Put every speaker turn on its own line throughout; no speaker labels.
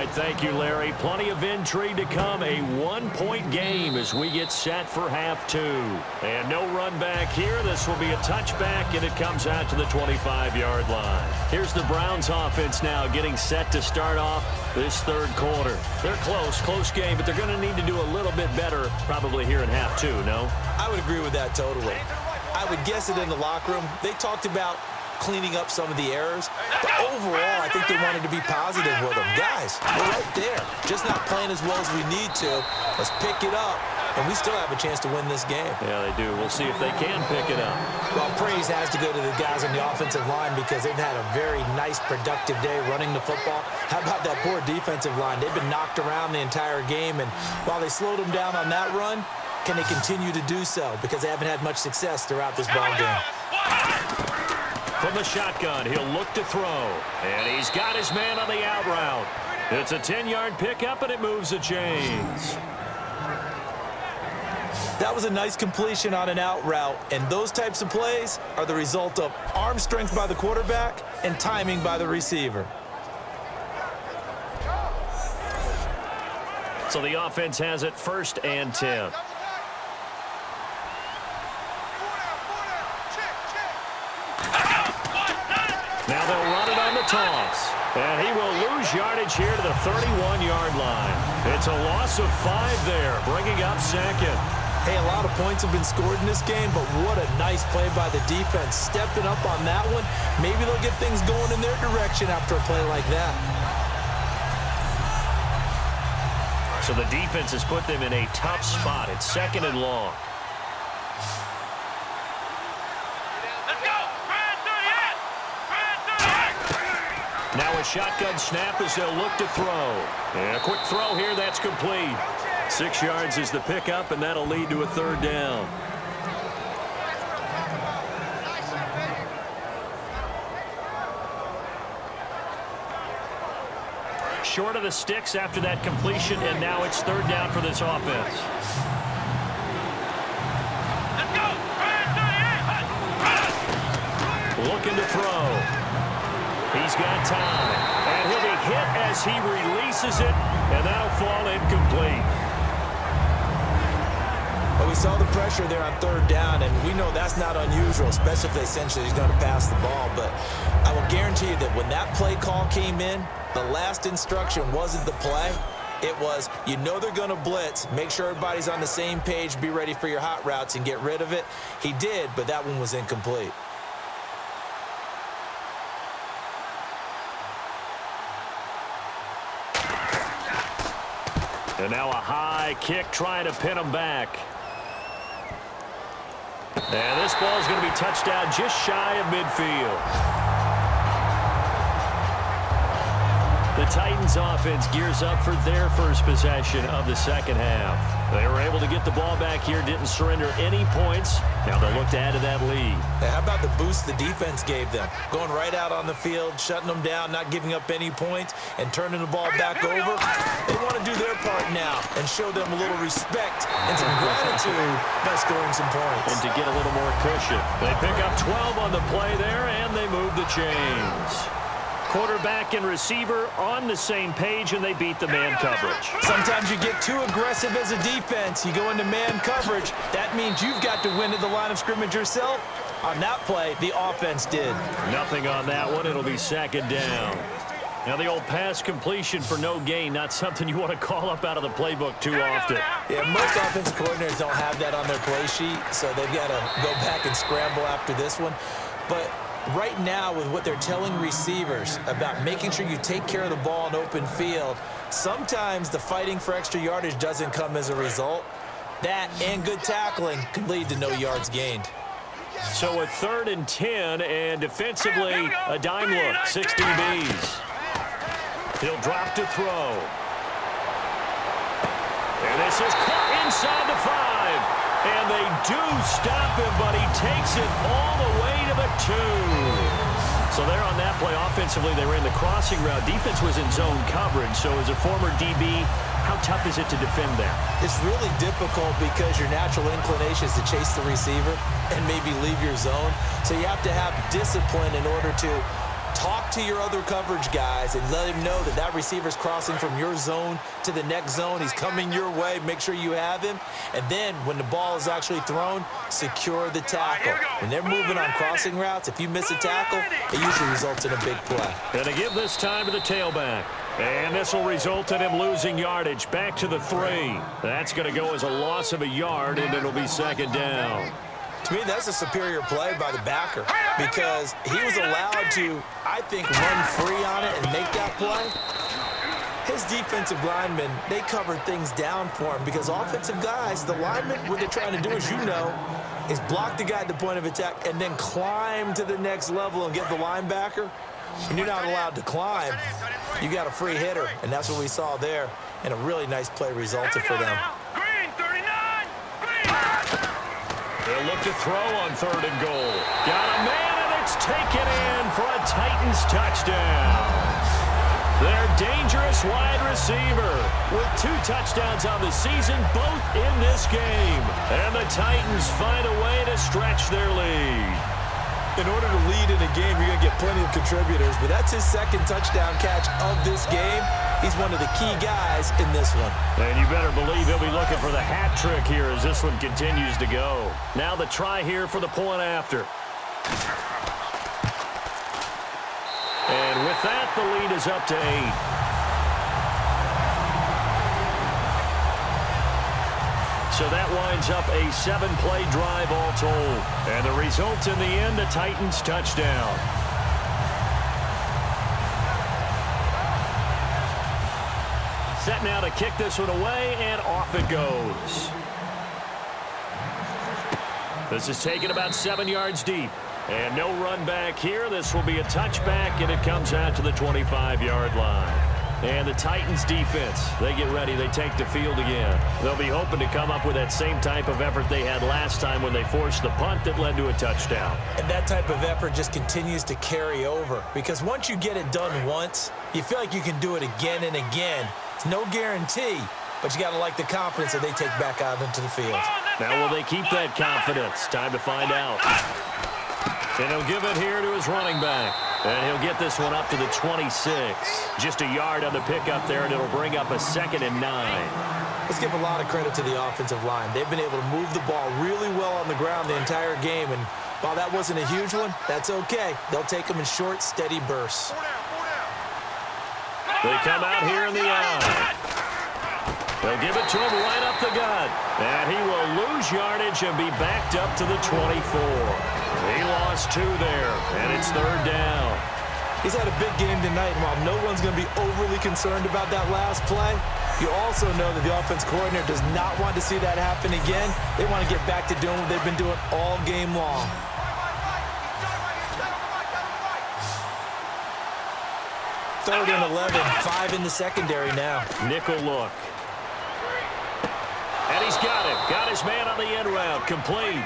right, thank you, Larry. Plenty of intrigue to come. A one-point game as we get set for half two. And no run back here. This will be a touchback, and it comes out to the 25-yard line. Here's the Browns offense now getting set to start off this third quarter. They're close game, but they're going to need to do a little bit better probably here in half two, no?
I would agree with that totally. I would guess it in the locker room. They talked about cleaning up some of the errors, but overall, I think they wanted to be positive with them. Guys, we're right there. Just not playing as well as we need to. Let's pick it up, and we still have a chance to win this game.
Yeah, they do. We'll see if they can pick it up.
Well, praise has to go to the guys on the offensive line because they've had a very nice, productive day running the football. How about that poor defensive line? They've been knocked around the entire game, and while they slowed them down on that run, can they continue to do so? Because they haven't had much success throughout this ball game.
From the shotgun, he'll look to throw. And he's got his man on the out route. It's a 10-yard pickup, and it moves the chains.
That was a nice completion on an out route, and those types of plays are the result of arm strength by the quarterback and timing by the receiver.
So the offense has it 1st and 10. Now they'll run it on the toss. And he will lose yardage here to the 31-yard line. It's a loss of 5 there, bringing up 2nd.
Hey, a lot of points have been scored in this game, but what a nice play by the defense. Stepping up on that one. Maybe they'll get things going in their direction after a play like that.
So the defense has put them in a tough spot. It's 2nd and long. Now a shotgun snap as they'll look to throw. And a quick throw here, that's complete. 6 yards is the pickup, and that'll lead to a 3rd down. Short of the sticks after that completion, and now it's 3rd down for this offense. Looking to throw. He's got time, and he'll be hit as he releases it, and that'll fall incomplete.
Well, we saw the pressure there on 3rd down, and we know that's not unusual, especially if they essentially he's going to pass the ball. But I will guarantee you that when that play call came in, the last instruction wasn't the play. It was, you know they're going to blitz. Make sure everybody's on the same page. Be ready for your hot routes and get rid of it. He did, but that one was incomplete.
And now a high kick trying to pin him back. And this ball is going to be touched down just shy of midfield. The Titans offense gears up for their first possession of the 2nd half. They were able to get the ball back here, didn't surrender any points. Now they'll look to add to that lead.
Hey, how about the boost the defense gave them? Going right out on the field, shutting them down, not giving up any points, and turning the ball back over. They want to do their part now and show them a little respect and some gratitude by scoring some points.
And to get a little more cushion. They pick up 12 on the play there, and they move the chains. Quarterback and receiver on the same page, and they beat the man coverage.
Sometimes you get too aggressive as a defense. You go into man coverage. That means you've got to win at the line of scrimmage yourself. On that play, the offense did.
Nothing on that one. It'll be 2nd down. Now the old pass completion for no gain, not something you want to call up out of the playbook too often.
Yeah, most offensive coordinators don't have that on their play sheet, so they've got to go back and scramble after this one. But right now, with what they're telling receivers about making sure you take care of the ball in open field, sometimes the fighting for extra yardage doesn't come as a result. That and good tackling can lead to no yards gained.
So a 3rd and 10, and defensively, a dime look, 60 Bs. He'll drop to throw. And this is caught inside the 5. And they do stop him, but he takes it all the way to the 2. So there on that play, offensively, they ran the crossing route. Defense was in zone coverage. So as a former DB, how tough is it to defend there?
It's really difficult because your natural inclination is to chase the receiver and maybe leave your zone. So you have to have discipline in order to Talk to your other coverage guys and let him know that that receiver's crossing from your zone to the next zone. He's coming your way. Make sure you have him. And then when the ball is actually thrown, secure the tackle. When they're moving on crossing routes, if you miss a tackle, it usually results in a big play.
Going to give this time to the tailback. And this will result in him losing yardage back to the 3. That's going to go as a loss of a yard, and it'll be second down.
To me, that's a superior play by the backer because he was allowed to, I think, run free on it and make that play. His defensive linemen, they covered things down for him because offensive guys, the linemen, what they're trying to do, as you know, is block the guy at the point of attack and then climb to the next level and get the linebacker. When you're not allowed to climb, you got a free hitter, and that's what we saw there, and a really nice play resulted for them.
They'll look to throw on 3rd and goal. Got a man, and it's taken in for a Titans touchdown. Their dangerous wide receiver with 2 touchdowns on the season, both in this game. And the Titans find a way to stretch their lead.
In order to lead in a game, you're going to get plenty of contributors, but that's his 2nd touchdown catch of this game. He's one of the key guys in this one.
And you better believe he'll be looking for the hat trick here as this one continues to go. Now the try here for the point after. And with that, the lead is up to 8. So that winds up a 7-play drive all told. And the result in the end, a Titans touchdown. Set now to kick this one away, and off it goes. This is taken about 7 yards deep. And no run back here. This will be a touchback, and it comes out to the 25-yard line. And the Titans defense, they get ready. They take the field again. They'll be hoping to come up with that same type of effort they had last time when they forced the punt that led to a touchdown.
And that type of effort just continues to carry over because once you get it done once, you feel like you can do it again and again. It's no guarantee, but you got to like the confidence that they take back out into the field.
Now, will they keep that confidence? Time to find out. And he'll give it here to his running back. And he'll get this one up to the 26. Just a yard on the pickup there, and it'll bring up a 2nd and 9.
Let's give a lot of credit to the offensive line. They've been able to move the ball really well on the ground the entire game. And while that wasn't a huge one, that's okay. They'll take them in short, steady bursts.
They come out here in the eye. They'll give it to him right up the gut. And he will lose yardage and be backed up to the 24. He lost 2 there, and it's 3rd down.
He's had a big game tonight, and while no one's going to be overly concerned about that last play, you also know that the offense coordinator does not want to see that happen again. They want to get back to doing what they've been doing all game long. Third and 11, 5 in the secondary now.
Nickel look. And he's got it. Got his man on the end route. Complete.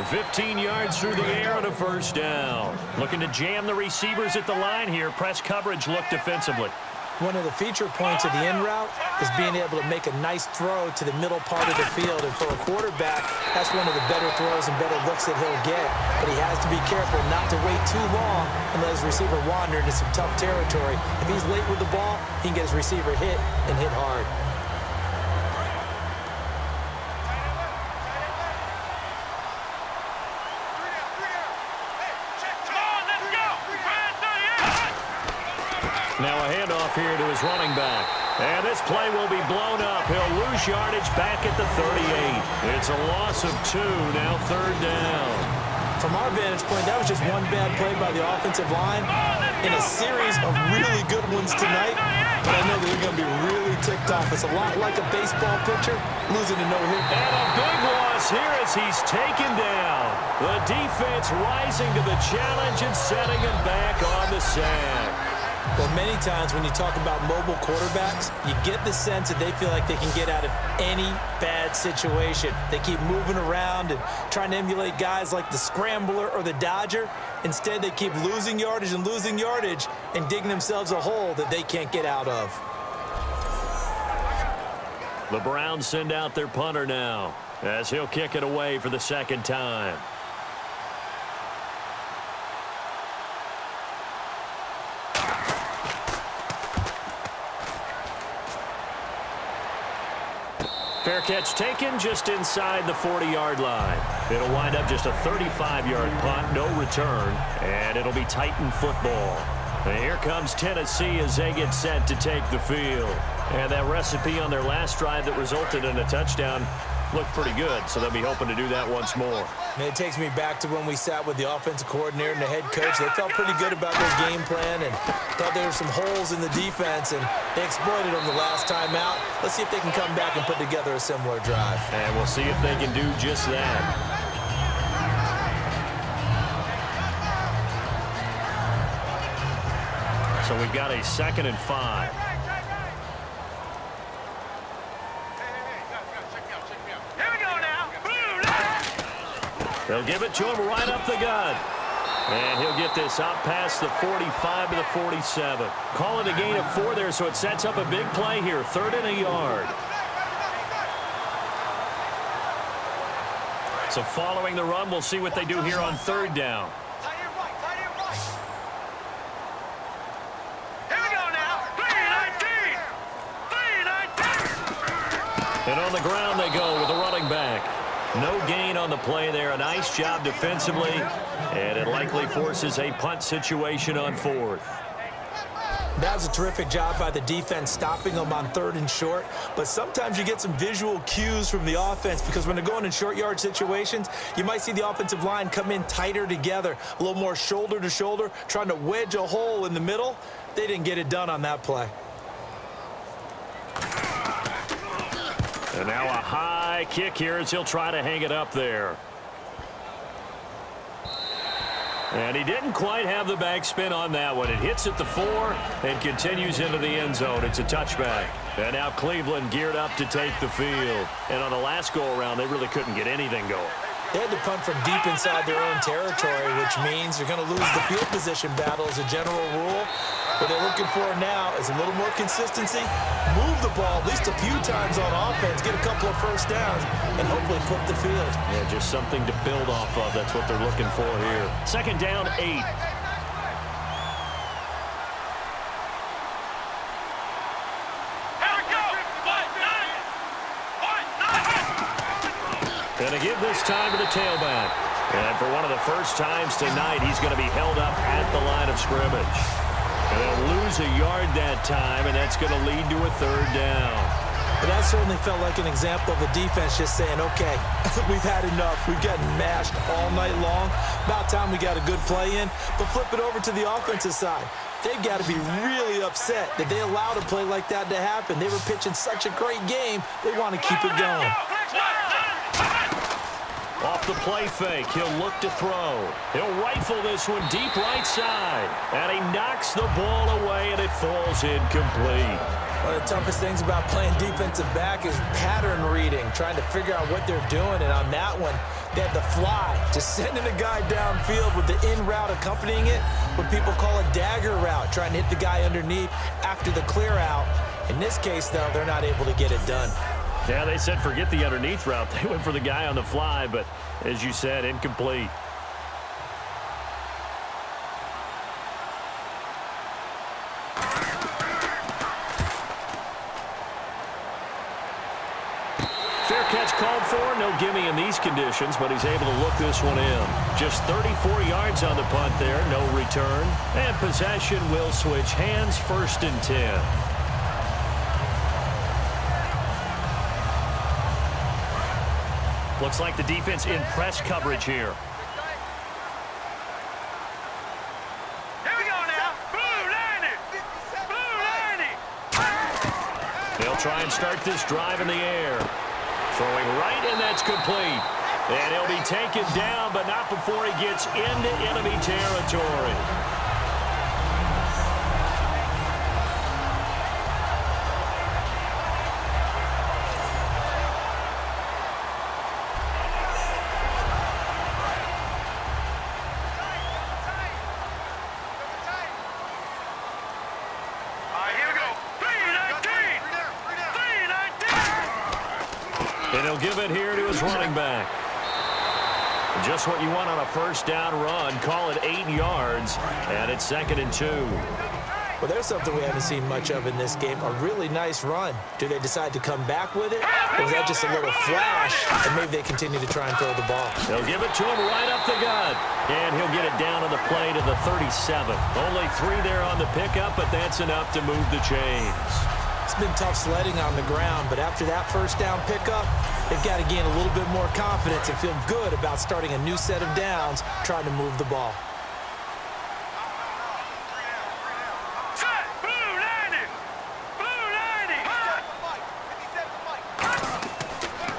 15 yards through the air and a 1st down. Looking to jam the receivers at the line here. Press coverage look defensively.
One of the feature points of the in route is being able to make a nice throw to the middle part of the field. And for a quarterback, that's one of the better throws and better looks that he'll get. But he has to be careful not to wait too long and let his receiver wander into some tough territory. If he's late with the ball, he can get his receiver hit and hit hard.
Now a handoff here to his running back. And this play will be blown up. He'll lose yardage back at the 38. It's a loss of 2, now 3rd down.
From our vantage point, that was just one bad play by the offensive line in a series of really good ones tonight. But I know that they're going to be really ticked off. It's a lot like a baseball pitcher losing a no-hit.
And a big loss here as he's taken down. The defense rising to the challenge and setting him back on the sack.
Well, many times when you talk about mobile quarterbacks, you get the sense that they feel like they can get out of any bad situation. They keep moving around and trying to emulate guys like the Scrambler or the Dodger. Instead, they keep losing yardage and digging themselves a hole that they can't get out of.
The Browns send out their punter now as he'll kick it away for the 2nd time. Fair catch taken just inside the 40-yard line. It'll wind up just a 35-yard punt, no return, and it'll be Titan football. And here comes Tennessee as they get set to take the field. And that recipe on their last drive that resulted in a touchdown looked pretty good, so they'll be hoping to do that once more.
And it takes me back to when we sat with the offensive coordinator and the head coach. They felt pretty good about their game plan and thought there were some holes in the defense, and they exploited them the last time out. Let's see if they can come back and put together a similar drive.
And we'll see if they can do just that. So we've got a 2nd and 5. They'll give it to him right up the gut. And he'll get this out past the 45 to the 47. Call it a gain of 4 there, so it sets up a big play here. 3rd and a yard. So following the run, we'll see what they do here on 3rd down. And on the ground they go with a running back. No gain on the play there. A nice job defensively. And it likely forces a punt situation on 4th.
That was a terrific job by the defense stopping them on 3rd and short. But sometimes you get some visual cues from the offense because when they're going in short yard situations, you might see the offensive line come in tighter together, a little more shoulder to shoulder, trying to wedge a hole in the middle. They didn't get it done on that play.
And now a high kick here as he'll try to hang it up there. And he didn't quite have the backspin on that one. It hits at the 4 and continues into the end zone. It's a touchback. And now Cleveland geared up to take the field. And on the last go-around, they really couldn't get anything going.
They had to punt from deep inside their own territory, which means you're going to lose the field position battle as a general rule. What they're looking for now is a little more consistency, move the ball at least a few times on offense, get a couple of first downs, and hopefully flip the field.
Yeah, just something to build off of. That's what they're looking for here. 2nd down, 8. Going to give this time to the tailback. And for one of the first times tonight, he's going to be held up at the line of scrimmage. And they'll lose a yard that time, and that's going to lead to a 3rd down.
But that certainly felt like an example of a defense just saying, okay, we've had enough. We've gotten mashed all night long. About time we got a good play in. But flip it over to the offensive side. They've got to be really upset that they allowed a play like that to happen. They were pitching such a great game. They want to keep it going.
Off the play fake, he'll look to throw. He'll rifle this one deep right side. And he knocks the ball away, and it falls incomplete.
One of the toughest things about playing defensive back is pattern reading, trying to figure out what they're doing. And on that one, they had the fly, just sending a guy downfield with the in route accompanying it, what people call a dagger route, trying to hit the guy underneath after the clear out. In this case, though, they're not able to get it done.
Yeah, they said forget the underneath route. They went for the guy on the fly, but as you said, incomplete. Fair catch called for. No gimme in these conditions, but he's able to look this one in. Just 34 yards on the punt there. No return. And possession will switch hands. 1st and 10. Looks like the defense in press coverage here.
Here we go now. Blue line.
They'll try and start this drive in the air. Throwing right, and that's complete. And he'll be taken down, but not before he gets into enemy territory. And he'll give it here to his running back. Just what you want on a 1st down run. Call it 8 yards, and it's 2nd and 2.
Well, there's something we haven't seen much of in this game, a really nice run. Do they decide to come back with it, or is that just a little flash, and maybe they continue to try and throw the ball?
They'll give it to him right up the gut, and he'll get it down on the play to the 37. Only 3 there on the pickup, but that's enough to move the chains.
It's been tough sledding on the ground, but after that first down pickup, they've got to gain a little bit more confidence and feel good about starting a new set of downs, trying to move the ball.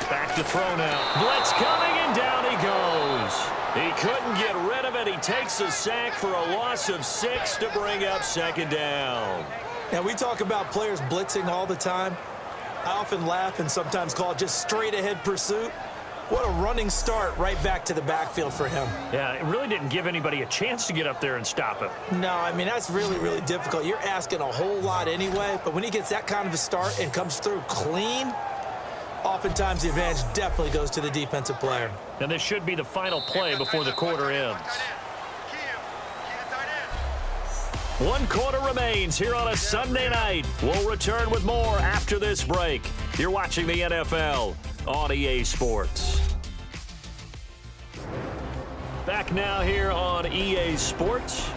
Back to throw now. Blitz coming, and down he goes. He couldn't get rid of it. He takes a sack for a loss of 6 to bring up second down.
Now, we talk about players blitzing all the time. I often laugh and sometimes call it just straight-ahead pursuit. What a running start right back to the backfield for him.
Yeah, it really didn't give anybody a chance to get up there and stop him.
No, I mean, that's really, really difficult. You're asking a whole lot anyway, but when he gets that kind of a start and comes through clean, oftentimes the advantage definitely goes to the defensive player.
And this should be the final play before the quarter ends. 1 quarter remains here on a Sunday night. We'll return with more after this break. You're watching the NFL on EA Sports. Back now here on EA Sports.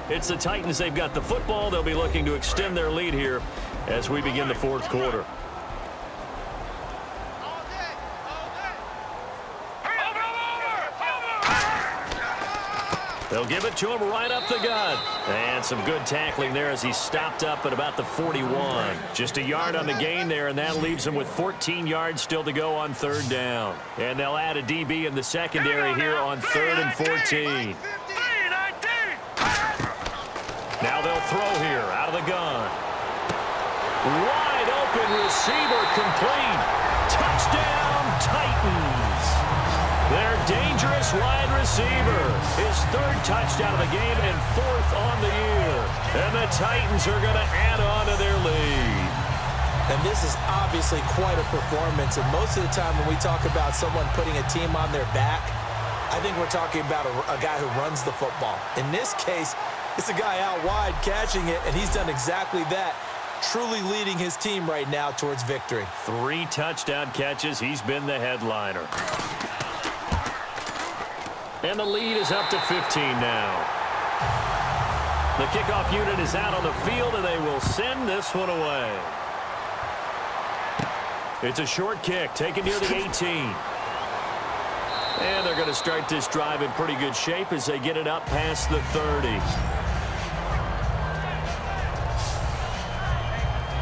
It's the Titans. They've got the football. They'll be looking to extend their lead here as we begin the 4th quarter. They'll give it to him right up the gut. And some good tackling there as he stopped up at about the 41. Just a yard on the gain there, and that leaves him with 14 yards still to go on 3rd down. And they'll add a DB in the secondary here on 3rd and 14. Now they'll throw here out of the gun. Wide open receiver complete. Touchdown, Titans. Their dangerous wide receiver. His 3rd touchdown of the game and 4th on the year. And the Titans are going to add on to their lead.
And this is obviously quite a performance. And most of the time when we talk about someone putting a team on their back, I think we're talking about a guy who runs the football. In this case, it's a guy out wide catching it, and he's done exactly that. Truly leading his team right now towards victory.
3 touchdown catches. He's been the headliner. And the lead is up to 15 now. The kickoff unit is out on the field, and they will send this one away. It's a short kick taken near the 18. And they're going to start this drive in pretty good shape as they get it up past the 30.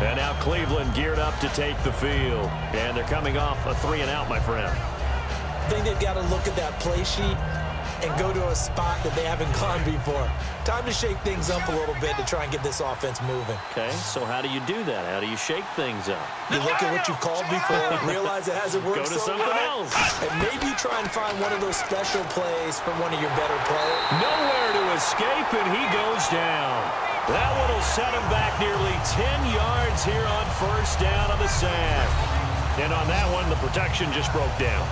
And now Cleveland geared up to take the field. And they're coming off a 3-and-out, my friend.
I think they've got to look at that play sheet and go to a spot that they haven't gone before. Time to shake things up a little bit to try and get this offense moving.
Okay, so how do you do that? How do you shake things up?
You look at what you called before, realize it hasn't worked
so
so
something
well,
else.
and maybe you try and find one of those special plays from one of your better players.
Nowhere to escape, and he goes down. That one will set him back nearly 10 yards here on 1st down on the sack. And on that one, the protection just broke down.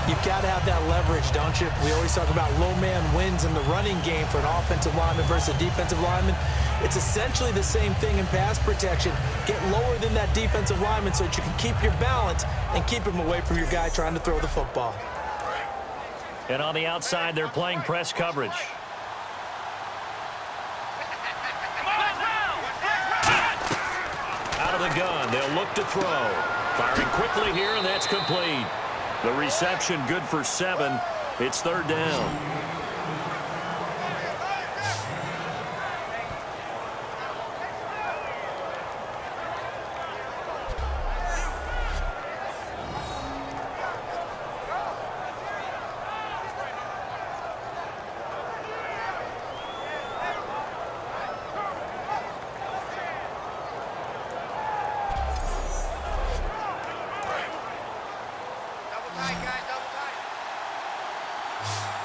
You've got to have that leverage, don't you? We always talk about low man wins in the running game for an offensive lineman versus a defensive lineman. It's essentially the same thing in pass protection. Get lower than that defensive lineman so that you can keep your balance and keep him away from your guy trying to throw the football.
And on the outside, they're playing press coverage. Out of the gun, they'll look to throw. Firing quickly here, and that's complete. The reception good for 7. It's 3rd down.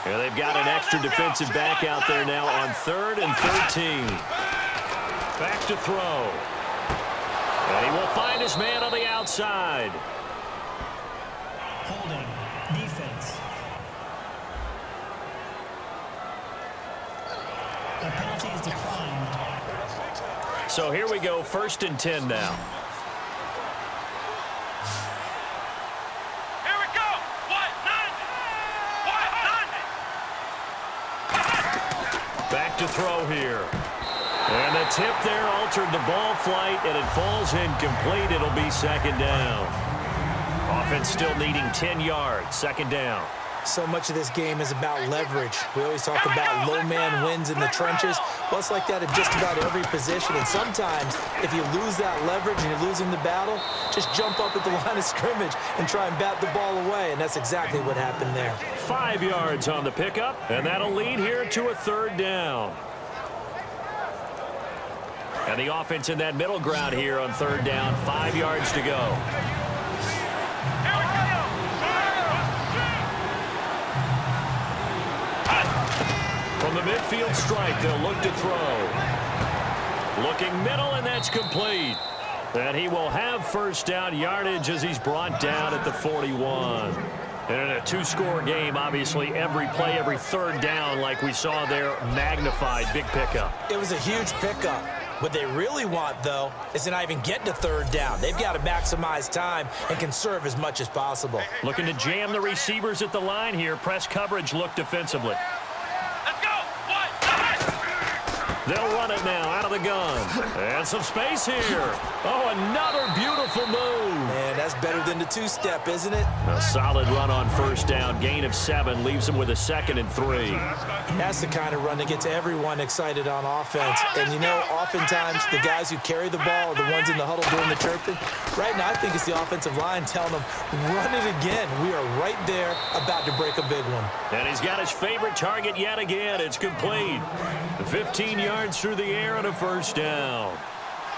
Yeah, they've got an extra defensive back out there now on 3rd and 13. Back to throw. And he will find his man on the outside.
Holding. Defense. The penalty is declined.
So here we go, 1st and 10 now.
Here we go. What?
Back to throw here. And the tip there altered the ball flight, and it falls incomplete. It'll be 2nd down. Offense still needing 10 yards. 2nd down.
So much of this game is about leverage. We always talk about low man wins in the trenches. Well, it's like that in just about every position. And sometimes, if you lose that leverage and you're losing the battle, just jump up at the line of scrimmage and try and bat the ball away. And that's exactly what happened there.
5 yards on the pickup, and that'll lead here to a 3rd down. And the offense in that middle ground here on 3rd down. 5 yards to go. From the midfield stripe, they'll look to throw. Looking middle, and that's complete. And he will have 1st down yardage as he's brought down at the 41. And in a 2-score game, obviously, every play, every 3rd down, like we saw there, magnified. Big pickup.
It was a huge pickup. What they really want, though, is to not even get to 3rd down. They've got to maximize time and conserve as much as possible.
Looking to jam the receivers at the line here. Press coverage look defensively.
Let's go. What?
They'll run it now out of the gun. And some space here. Oh, another beautiful move.
Man, that's better than the 2-step, isn't it?
A solid run on 1st down. Gain of 7 leaves him with a 2nd and 3.
That's the kind of run that gets everyone excited on offense. And, you know, oftentimes the guys who carry the ball are the ones in the huddle doing the chirping. Right now, I think it's the offensive line telling them, run it again. We are right there about to break a big one.
And he's got his favorite target yet again. It's complete. 15 yards through the air and a 1st down.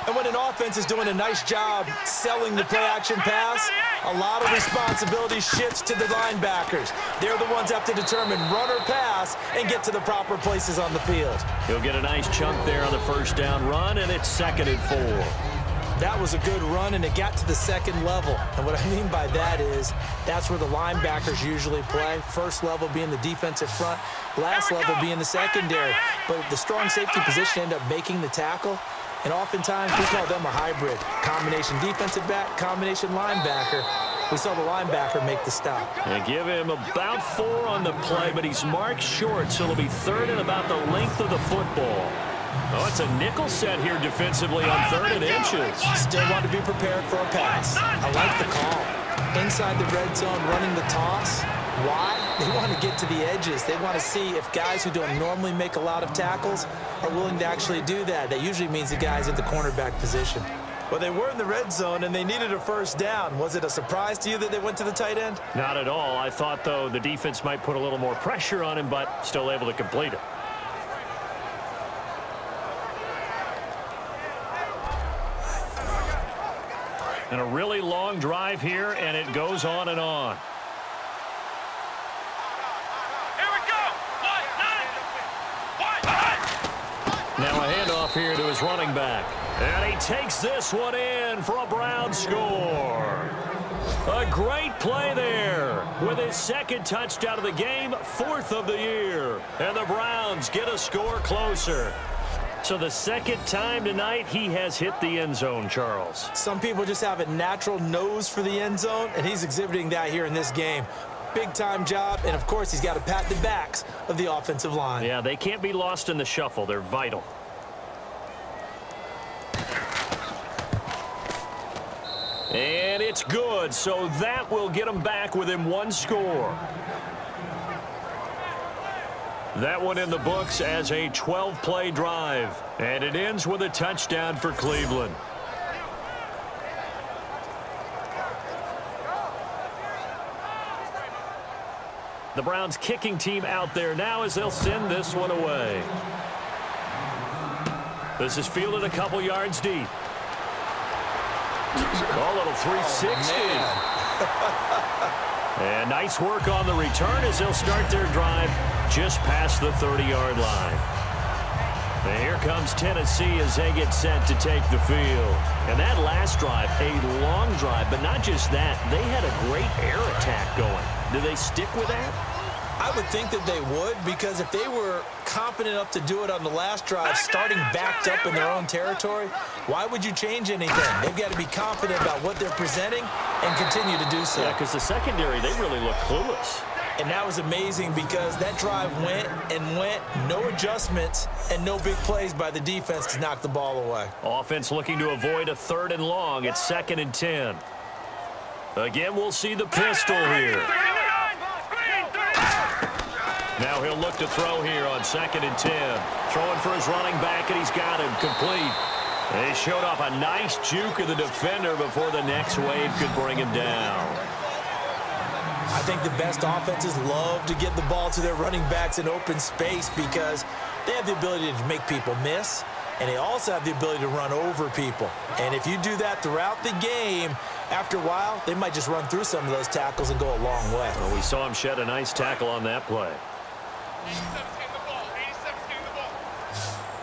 And when an offense is doing a nice job selling the play-action pass, a lot of responsibility shifts to the linebackers. They're the ones that have to determine run or pass and get to the proper places on the field.
He'll get a nice chunk there on the 1st down run, and it's 2nd and 4.
That was a good run, and it got to the 2nd level. And what I mean by that is that's where the linebackers usually play. 1st level being the defensive front, last level being the secondary. But the strong safety position ended up making the tackle. And oftentimes we call them a hybrid. Combination defensive back, combination linebacker. We saw the linebacker make the stop.
And give him about 4 on the play, but he's marked short, so it'll be 3rd and about the length of the football. Oh, it's a nickel set here defensively on 3rd and inches.
Still want to be prepared for a pass. I like the call. Inside the red zone, running the toss. Why? They want to get to the edges. They want to see if guys who don't normally make a lot of tackles are willing to actually do that. That usually means the guys at the cornerback position. Well, they were in the red zone, and they needed a 1st down. Was it a surprise to you that they went to the tight end?
Not at all. I thought, though, the defense might put a little more pressure on him, but still able to complete it. And a really long drive here, and it goes on and on.
Here we go. What?
Now a handoff here to his running back. And he takes this one in for a Brown score. A great play there with his 2nd touchdown of the game, 4th of the year. And the Browns get a score closer. So the 2nd time tonight he has hit the end zone, Charles.
Some people just have a natural nose for the end zone, and he's exhibiting that here in this game. Big-time job, and of course he's got to pat the backs of the offensive line.
Yeah, they can't be lost in the shuffle. They're vital. And it's good, so that will get them back within 1 score. That one in the books as a 12-play drive. And it ends with a touchdown for Cleveland. The Browns kicking team out there now as they'll send this one away. This is fielded a couple yards deep. A little 360. And nice work on the return as they'll start their drive just past the 30-yard line. And here comes Tennessee as they get set to take the field. And that last drive, a long drive, but not just that. They had a great air attack going. Do they stick with that?
I would think that they would, because if they were competent enough to do it on the last drive, starting backed up in their own territory, why would you change anything? They've got to be confident about what they're presenting and continue to do so.
Yeah, because the secondary, they really look clueless.
And that was amazing because that drive went and went, no adjustments, and no big plays by the defense to knock the ball away.
Offense looking to avoid a 3rd and long. It's 2nd and 10. Again, we'll see the pistol here. Now he'll look to throw here on 2nd and 10. Throwing for his running back, and he's got him complete. And he showed off a nice juke of the defender before the next wave could bring him down.
I think the best offenses love to get the ball to their running backs in open space because they have the ability to make people miss, and they also have the ability to run over people. And if you do that throughout the game, after a while, they might just run through some of those tackles and go a long way.
Well, we saw him shed a nice tackle on that play.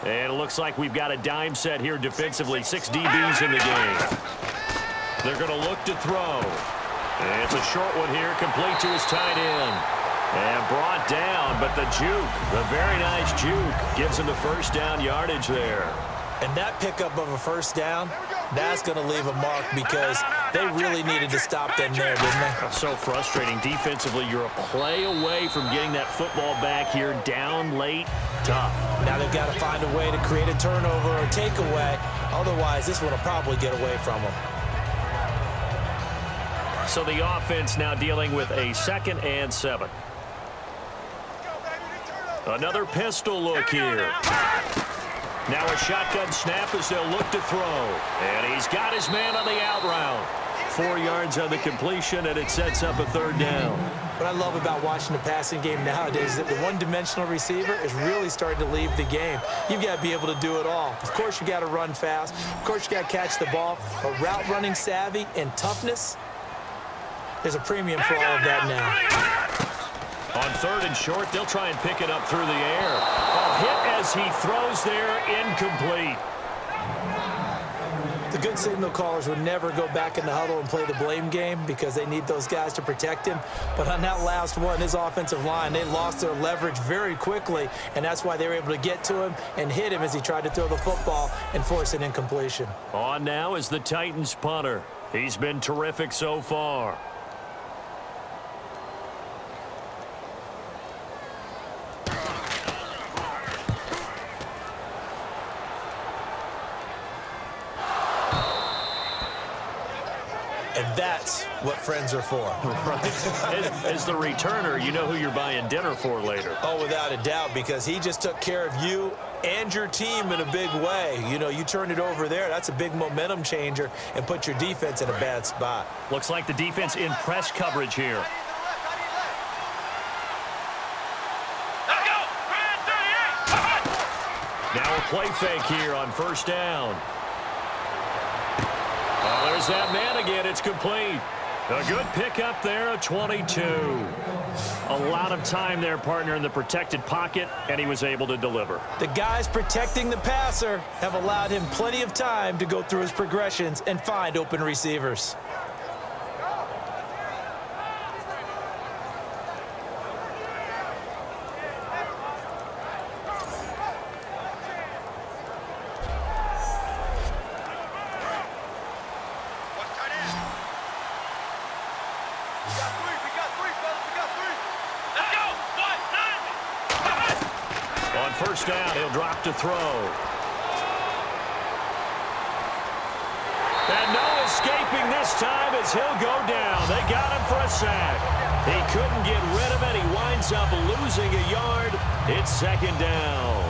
And it looks like we've got a dime set here defensively. 6 DBs in the game. They're going to look to throw. And it's a short one here, complete to his tight end. And brought down, but the juke, the very nice juke, gives him the first down yardage there.
And that pickup of a first down, that's going to leave a mark because they really needed to stop them there, didn't they?
So frustrating. Defensively, you're a play away from getting that football back here down late. Tough.
Now they've got to find a way to create a turnover or takeaway. Otherwise, this one will probably get away from them.
So the offense now dealing with a 2nd and 7. Another pistol look here. Now a shotgun snap as they'll look to throw. And he's got his man on the out route. 4 yards on the completion, and it sets up a 3rd down.
What I love about watching the passing game nowadays is that the one-dimensional receiver is really starting to leave the game. You've got to be able to do it all. Of course, you got to run fast. Of course, you got to catch the ball. But route running savvy and toughness, there's a premium for all of that now.
On 3rd and short, they'll try and pick it up through the air. A hit as he throws there, incomplete.
The good signal callers would never go back in the huddle and play the blame game because they need those guys to protect him. But on that last one, his offensive line, they lost their leverage very quickly, and that's why they were able to get to him and hit him as he tried to throw the football and force an incompletion.
On now is the Titans punter. He's been terrific so far.
And that's what friends are for.
Right. As the returner, you know who you're buying dinner for later.
Oh, without a doubt, because he just took care of you and your team in a big way. You know, you turned it over there. That's a big momentum changer and put your defense in a bad spot.
Looks like the defense in press coverage here. Now a play fake here on 1st down. There's that man again. It's complete. A good pickup there, a 22. A lot of time there, partner, in the protected pocket, and he was able to deliver.
The guys protecting the passer have allowed him plenty of time to go through his progressions and find open receivers.
On 1st down, he'll drop to throw. And no escaping this time as he'll go down. They got him for a sack. He couldn't get rid of it. He winds up losing a yard. It's 2nd down.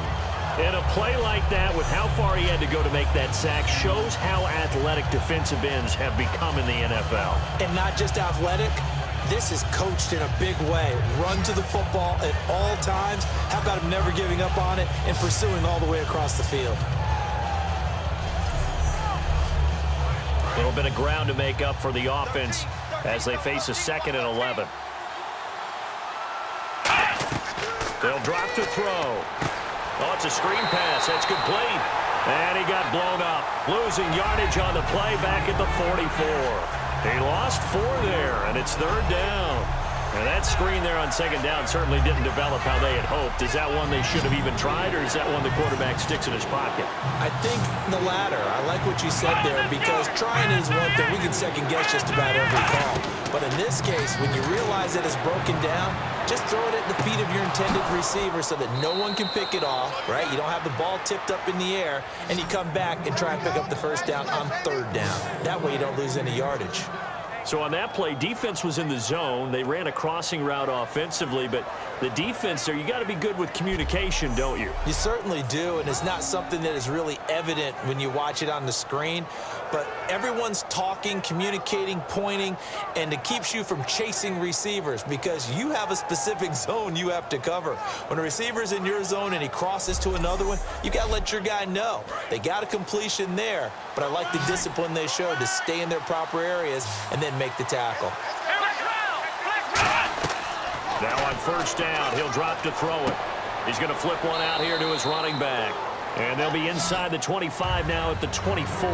And a play like that, with how far he had to go to make that sack, shows how athletic defensive ends have become in the NFL.
And not just athletic. This is coached in a big way. Run to the football at all times. How about him never giving up on it and pursuing all the way across the field?
A little bit of ground to make up for the offense as they face a 2nd and 11. They'll drop to throw. Oh, it's a screen pass. That's complete. And he got blown up. Losing yardage on the play back at the 44. He lost 4 there, and it's 3rd down. And that screen there on second down certainly didn't develop how they had hoped. Is that one they should have even tried, or is that one the quarterback sticks in his pocket?
I think the latter. I like what you said there, because trying is one thing. We can second-guess just about every call. But in this case, when you realize that it's broken down, just throw it at the feet of your intended receiver so that no one can pick it off, right? You don't have the ball tipped up in the air, and you come back and try and pick up the first down on third down. That way you don't lose any yardage.
So on that play, defense was in the zone. They ran a crossing route offensively, but the defense there, you got to be good with communication, don't you?
You certainly do, and it's not something that is really evident when you watch it on the screen. But everyone's talking, communicating, pointing, and it keeps you from chasing receivers because you have a specific zone you have to cover. When a receiver's in your zone and he crosses to another one, you got to let your guy know. They got a completion there, but I like the discipline they showed to stay in their proper areas and then make the tackle.
Now on first down, he'll drop to throw it. He's going to flip one out here to his running back. And they'll be inside the 25 now at the 24.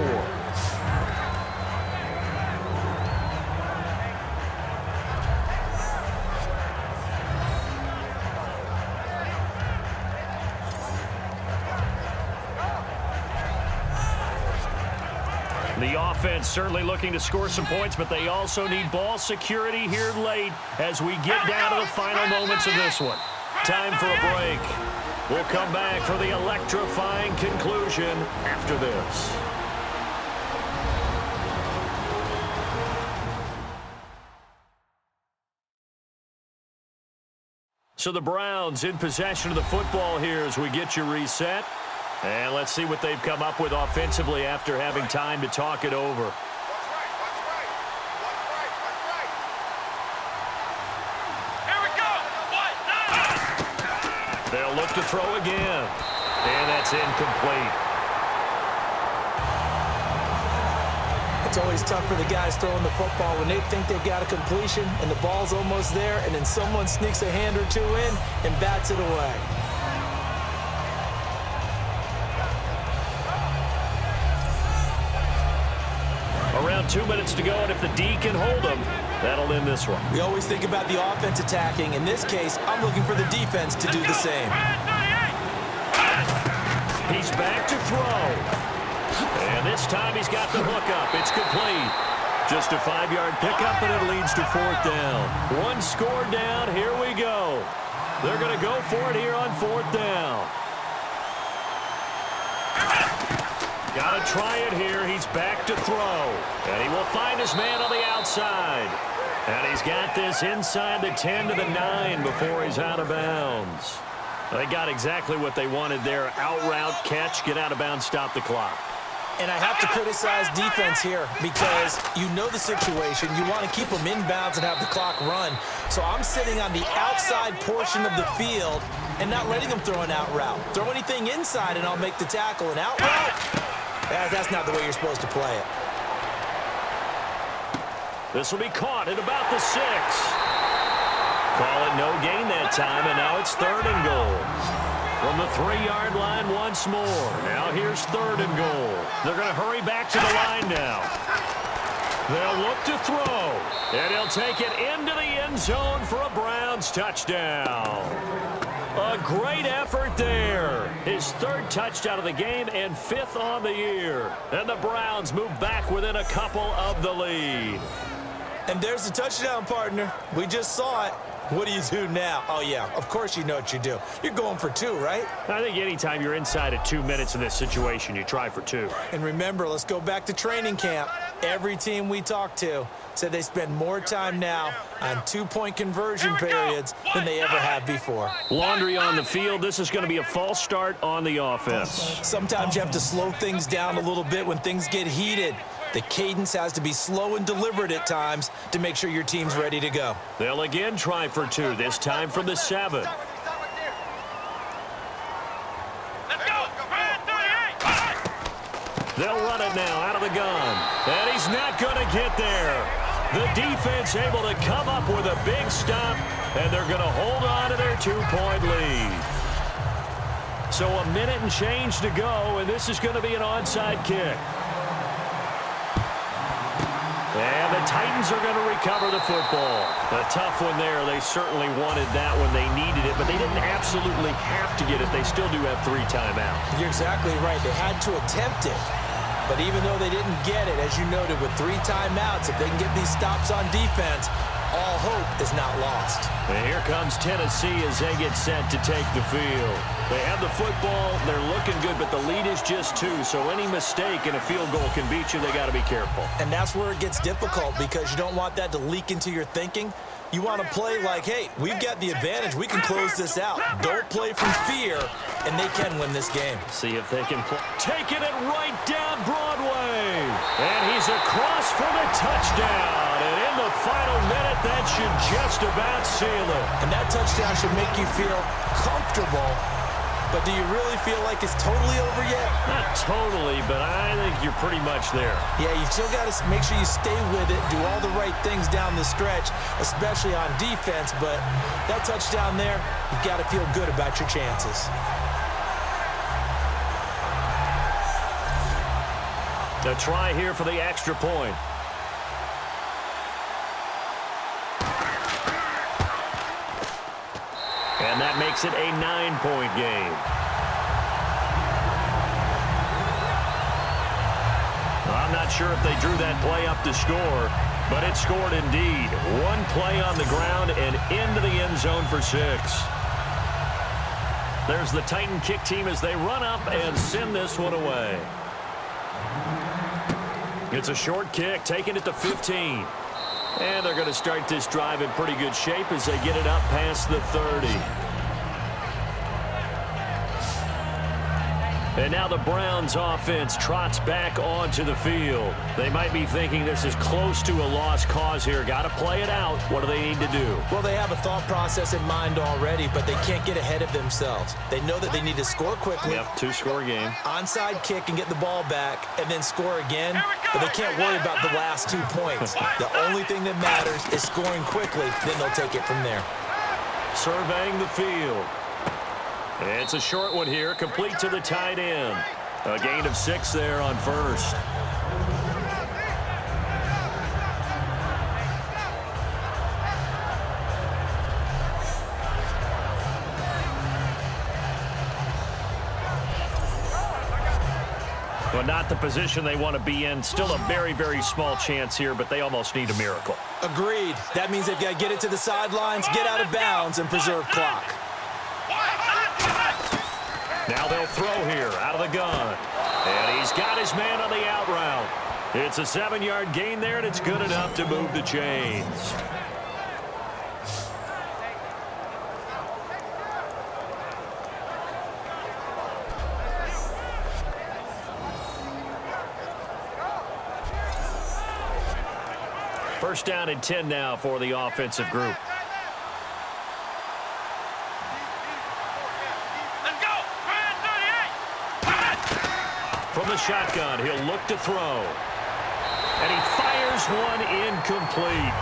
The offense certainly looking to score some points, but they also need ball security here late as we get down to the final moments of this one. Time for a break. We'll come back for the electrifying conclusion after this. So the Browns in possession of the football here as we get you reset. And let's see what they've come up with offensively after having time to talk it over. They'll look to throw again. And that's incomplete.
It's always tough for the guys throwing the football when they think they've got a completion and the ball's almost there, and then someone sneaks a hand or two in and bats it away.
Around 2 minutes to go, and if the D can hold them, that'll end this one.
We always think about the offense attacking. In this case, I'm looking for the defense to do the same.
He's back to throw. And this time he's got the hookup. It's complete. Just a 5-yard pickup, and it leads to fourth down. One score down. Here we go. They're going to go for it here on fourth down. Got to try it here. He's back to throw. And he will find his man on the outside. And he's got this inside the 10 to the 9 before he's out of bounds. They got exactly what they wanted there. Out route, catch, get out of bounds, stop the clock.
And I have to criticize defense here because you know the situation. You want to keep them inbounds and have the clock run. So I'm sitting on the outside portion of the field and not letting them throw an out route. Throw anything inside and I'll make the tackle. An out route? That's not the way you're supposed to play it.
This will be caught at about the 6. Call it no gain that time, and now it's 3rd and goal. From the 3-yard line once more. Now here's 3rd and goal. They're going to hurry back to the line now. They'll look to throw, and he'll take it into the end zone for a Browns touchdown. A great effort there. His 3rd touchdown of the game and 5th on the year. And the Browns move back within a couple of the lead.
And there's the touchdown, partner. We just saw it. What do you do now? Oh, yeah, of course you know what you do. You're going for 2, right?
I think anytime you're inside of 2 minutes in this situation, you try for 2.
And remember, let's go back to training camp. Every team we talked to said they spend more time now on 2-point conversion periods than they ever have before.
Laundry on the field. This is going to be a false start on the offense.
Sometimes you have to slow things down a little bit when things get heated. The cadence has to be slow and deliberate at times to make sure your team's ready to go.
They'll again try for 2, this time from the 7. They'll run it now out of the gun. And he's not going to get there. The defense able to come up with a big stop, and they're going to hold on to their 2-point lead. So a minute and change to go, and this is going to be an onside kick. And the Titans are going to recover the football. A tough one there. They certainly wanted that when they needed it, but they didn't absolutely have to get it. They still do have 3 timeouts.
You're exactly right. They had to attempt it. But even though they didn't get it, as you noted, with 3 timeouts, if they can get these stops on defense, all hope is not lost.
And here comes Tennessee as they get set to take the field. They have the football. They're looking good, but the lead is just 2. So any mistake in a field goal can beat you. They got to be careful.
And that's where it gets difficult because you don't want that to leak into your thinking. You want to play like, hey, we've got the advantage. We can close this out. Don't play from fear, and they can win this game.
See if they can play. Taking it right down Broadway. And he's across for the touchdown. And in the final minute, that should just about seal it.
And that touchdown should make you feel comfortable. But do you really feel like it's totally over yet?
Not totally, but I think you're pretty much there.
Yeah, you still got to make sure you stay with it, do all the right things down the stretch, especially on defense. But that touchdown there, you've got to feel good about your chances.
The try here for the extra point. And that makes it a 9-point game. I'm not sure if they drew that play up to score, but it scored indeed. 1 play on the ground and into the end zone for 6. There's the Titan kick team as they run up and send this one away. It's a short kick, taking it to 15. And they're going to start this drive in pretty good shape as they get it up past the 30. And now the Browns offense trots back onto the field. They might be thinking this is close to a lost cause here. Got to play it out. What do they need to do?
Well, they have a thought process in mind already, but they can't get ahead of themselves. They know that they need to score quickly.
Yep, 2-score game.
Onside kick and get the ball back and then score again. But they can't worry about the last 2 points. The only thing that matters is scoring quickly. Then they'll take it from there.
Surveying the field. It's a short one here, complete to the tight end. A gain of 6 there on first. But not the position they want to be in. Still a very, very small chance here, but they almost need a miracle.
Agreed. That means they've got to get it to the sidelines, get out of bounds, and preserve clock.
Now they'll throw here out of the gun. And he's got his man on the out route. It's a 7-yard gain there, and it's good enough to move the chains. First down and 10 now for the offensive group. From the shotgun, he'll look to throw. And he fires one incomplete.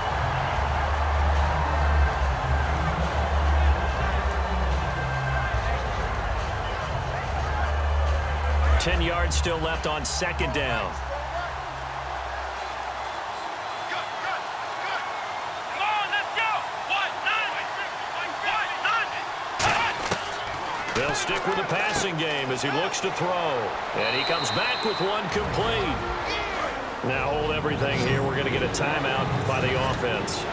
Ten yards still left on second down. They'll stick with the passing game as he looks to throw. And he comes back with one complete. Now hold everything here. We're going to get a timeout by the offense.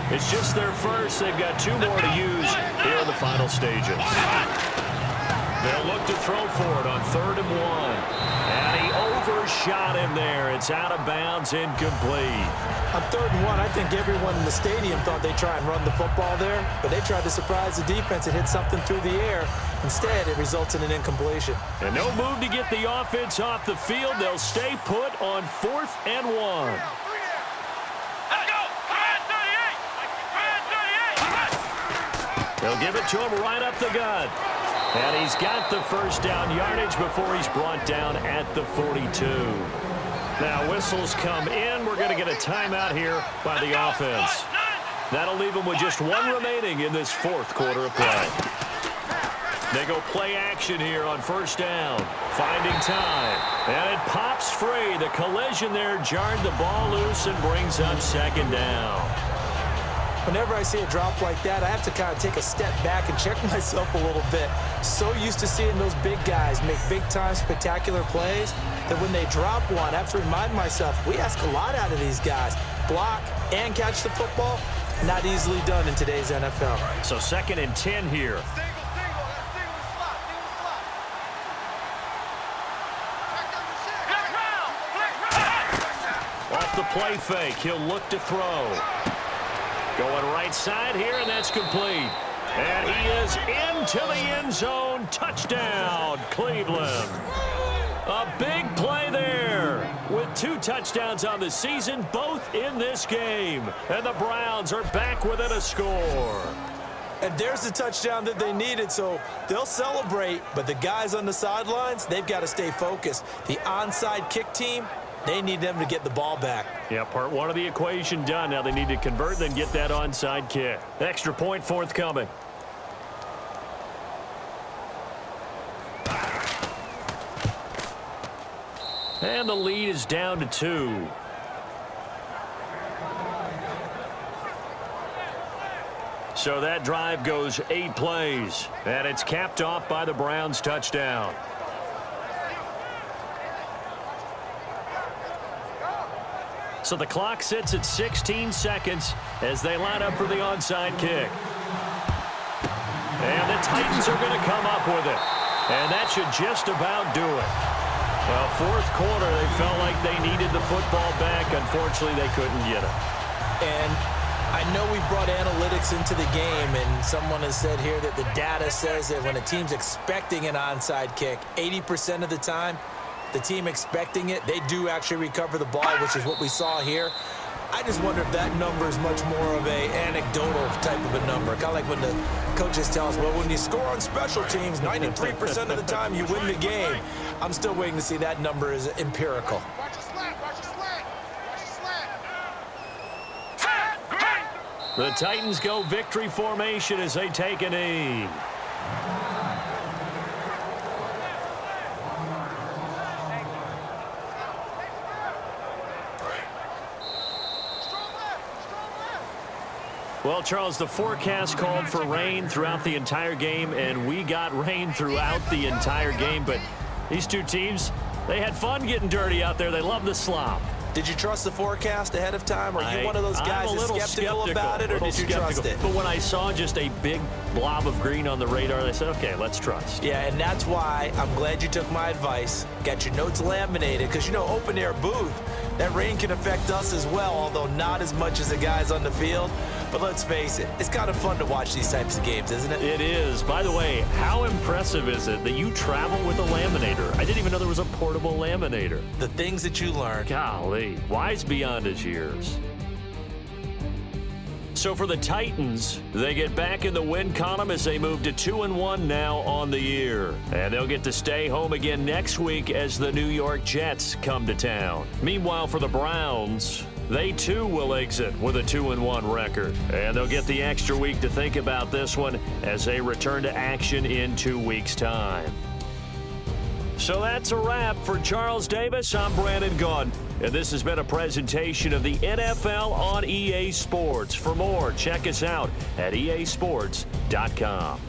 It's just their first. They've got 2 more to use here in the final stages. They'll look to throw for it on 3rd and 1. And he overshot him there. It's out of bounds, incomplete.
On 3rd and 1, I think everyone in the stadium thought they'd try and run the football there, but they tried to surprise the defense and hit something through the air. Instead, it results in an incompletion.
And no move to get the offense off the field. They'll stay put on 4th and 1. They'll give it to him right up the gut. And he's got the first down yardage before he's brought down at the 42. Now whistles come in. We're going to get a timeout here by the offense. That'll leave them with just 1 remaining in this 4th quarter of play. They go play action here on first down. Finding time. And it pops free. The collision there jarred the ball loose and brings up second down.
Whenever I see a drop like that, I have to kind of take a step back and check myself a little bit. So used to seeing those big guys make big-time spectacular plays that when they drop one, I have to remind myself, we ask a lot out of these guys. Block and catch the football, not easily done in today's NFL.
So 2nd and 10 here. Off the play fake, he'll look to throw. Going right side here, and that's complete. And he is into the end zone. Touchdown, Cleveland. A big play there with 2 touchdowns on the season, both in this game. And the Browns are back within a score.
And there's the touchdown that they needed, so they'll celebrate. But the guys on the sidelines, they've got to stay focused. The onside kick team, they need them to get the ball back.
Yeah, part 1 of the equation done. Now they need to convert, then get that onside kick. Extra point forthcoming. And the lead is down to 2. So that drive goes 8 plays, and it's capped off by the Browns' touchdown. So the clock sits at 16 seconds as they line up for the onside kick. And the Titans are going to come up with it. And that should just about do it. Well, 4th quarter, they felt like they needed the football back. Unfortunately, they couldn't get it.
And I know we brought analytics into the game, and someone has said here that the data says that when a team's expecting an onside kick, 80% of the time, the team expecting it, they do actually recover the ball, which is what we saw here. I just wonder if that number is much more of a anecdotal type of a number. Kind of like when the coaches tell us, well, when you score on special teams, 93% of the time you win the game. I'm still waiting to see that number is empirical.
Watch the slant, watch the slant, watch the slant.
The Titans go victory formation as they take a knee. Well, Charles, the forecast called for rain throughout the entire game, and we got rain throughout the entire game. But these two teams, they had fun getting dirty out there. They love the slop.
Did you trust the forecast ahead of time? Are you one of those guys that's skeptical about it, or did you trust it?
But when I saw just a big blob of green on the radar, I said, okay, let's trust.
Yeah, and that's why I'm glad you took my advice. Got your notes laminated, because, you know, open-air booth, that rain can affect us as well, although not as much as the guys on the field. But let's face it, it's kind of fun to watch these types of games, isn't it?
It is. By the way, how impressive is it that you travel with a laminator? I didn't even know there was a portable laminator.
The things that you learn.
Golly, wise beyond his years. So for the Titans, they get back in the win column as they move to 2-1 now on the year. And they'll get to stay home again next week as the New York Jets come to town. Meanwhile, for the Browns, they too will exit with a 2-1 record. And they'll get the extra week to think about this one as they return to action in 2 weeks' time. So that's a wrap. For Charles Davis, I'm Brandon Gunn. And this has been a presentation of the NFL on EA Sports. For more, check us out at easports.com.